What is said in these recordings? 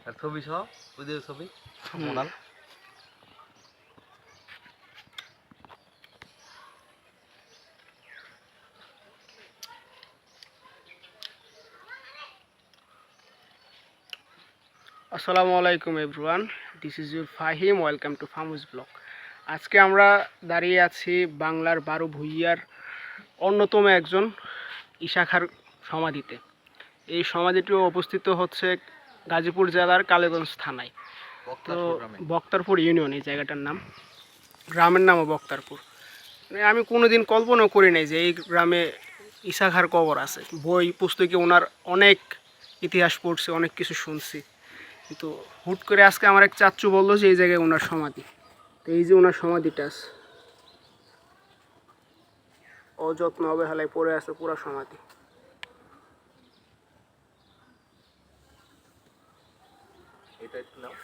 আর ছবি সহ ওদের ছবি মোনাল। আসসালামু আলাইকুম everyone, this is your Fahim, welcome to famous blog. আজকে আমরা দাঁড়িয়ে আছি বাংলার 12 ভূঁইয়ার অন্যতম একজন ইশা খাঁর সমাধিতে। এই সমাধিটি অবস্থিত হচ্ছে গাজীপুর জেলার কালীগঞ্জ থানায়, তো বক্তারপুর ইউনিয়ন এই জায়গাটার নাম, গ্রামের নামও বক্তারপুর। মানে আমি কোনোদিন কল্পনাও করি নাই যে এই গ্রামে ইশা খাঁর কবর আছে। বই পুস্তকে ওনার অনেক ইতিহাস পড়ছি, অনেক কিছু শুনছি, কিন্তু হুট করে আজকে আমার এক চাচ্চু বললো যে এই জায়গায় ওনার সমাধি। তো এই যে ওনার সমাধিটা আছে, অযত্ন অবহেলায় পড়ে আছে পুরো সমাধি। এটা একটু নাও,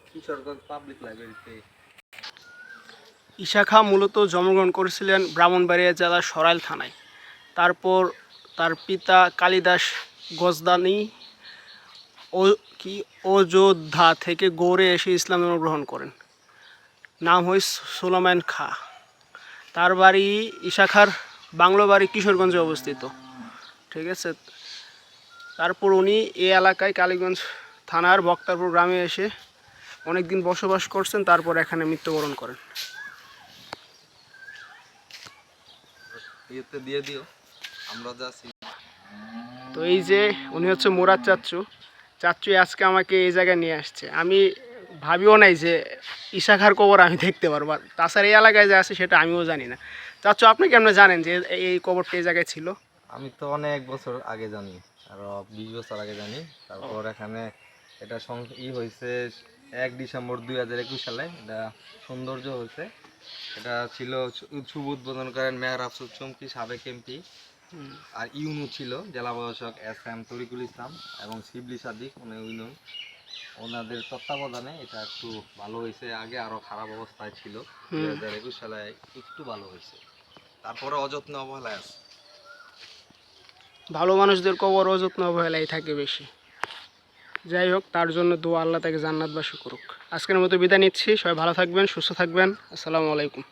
কিশোরগঞ্জ পাবলিক লাইব্রেরিতে। ইশা খাঁ মূলত জন্মগ্রহণ করেছিলেন ব্রাহ্মণবাড়িয়া জেলার সরাইল থানায়। তারপর তার পিতা কালিদাস গজদানি অযোধ্যা থেকে গৌড়ে এসে ইসলাম ধর্ম গ্রহণ করেন। নাম হয় সুলাইমান খাঁ। তার বাড়ি ইশা খাঁর বাংলো বাড়ি কিশোরগঞ্জে অবস্থিত, ঠিক আছে। তারপর উনি এই এলাকায় কালীগঞ্জ থানার বক্তারপুর গ্রামে এসে অনেক দিন বসবাস করছেন, তারপর এখানে মৃত্যুবরণ করেন। ইয়েতে দিয়ে দিও, আমরা যাচ্ছি। তো এই যে উনি হচ্ছে মুরাদ চাচ্চু। চাচ্চু আজকে আমাকে এই জায়গায় নিয়ে আসছে। আমি ভাবিও নাই যে ইশা খাঁর কবর আমি দেখতে পারবো। তাছাড়া এই এলাকায় যে আছে সেটা আমিও জানি না। চাচ্চু, আপনি কেমন জানেন যে এই কবরটা এই জায়গায় ছিল? আমি তো অনেক বছর আগে জানি, আরো 20 বছর আগে জানি। তারপর এখানে এটা হয়েছে 1 ডিসেম্বর 2021 সালে। এটা সৌন্দর্য হয়েছে। এটা ছিল শুভ উদ্বোধন করেন মেয়র আফসুস চমকি, সাবেক এমপি। আর ইউনু ছিল জেলা প্রশাসক SM তরিকুল ইসলাম এবং শিবলি সাদিক ইউনিয়ন। ওনাদের তত্ত্বাবধানে এটা একটু ভালো হয়েছে। আগে আরো খারাপ অবস্থায় ছিল, 2021 সালে একটু ভালো হয়েছে। তারপরে অযত্ন অবহেলায় আছে। ভালো মানুষদের কবর অযত্ন অবহেলাই থাকে বেশি। যাই হোক, তার জন্য দোয়া, আল্লাহ তাকে জান্নাতবাসী করুক। আজকের মতো বিদায় নিচ্ছি। সবাই ভালো থাকবেন, সুস্থ থাকবেন। আসসালামু আলাইকুম।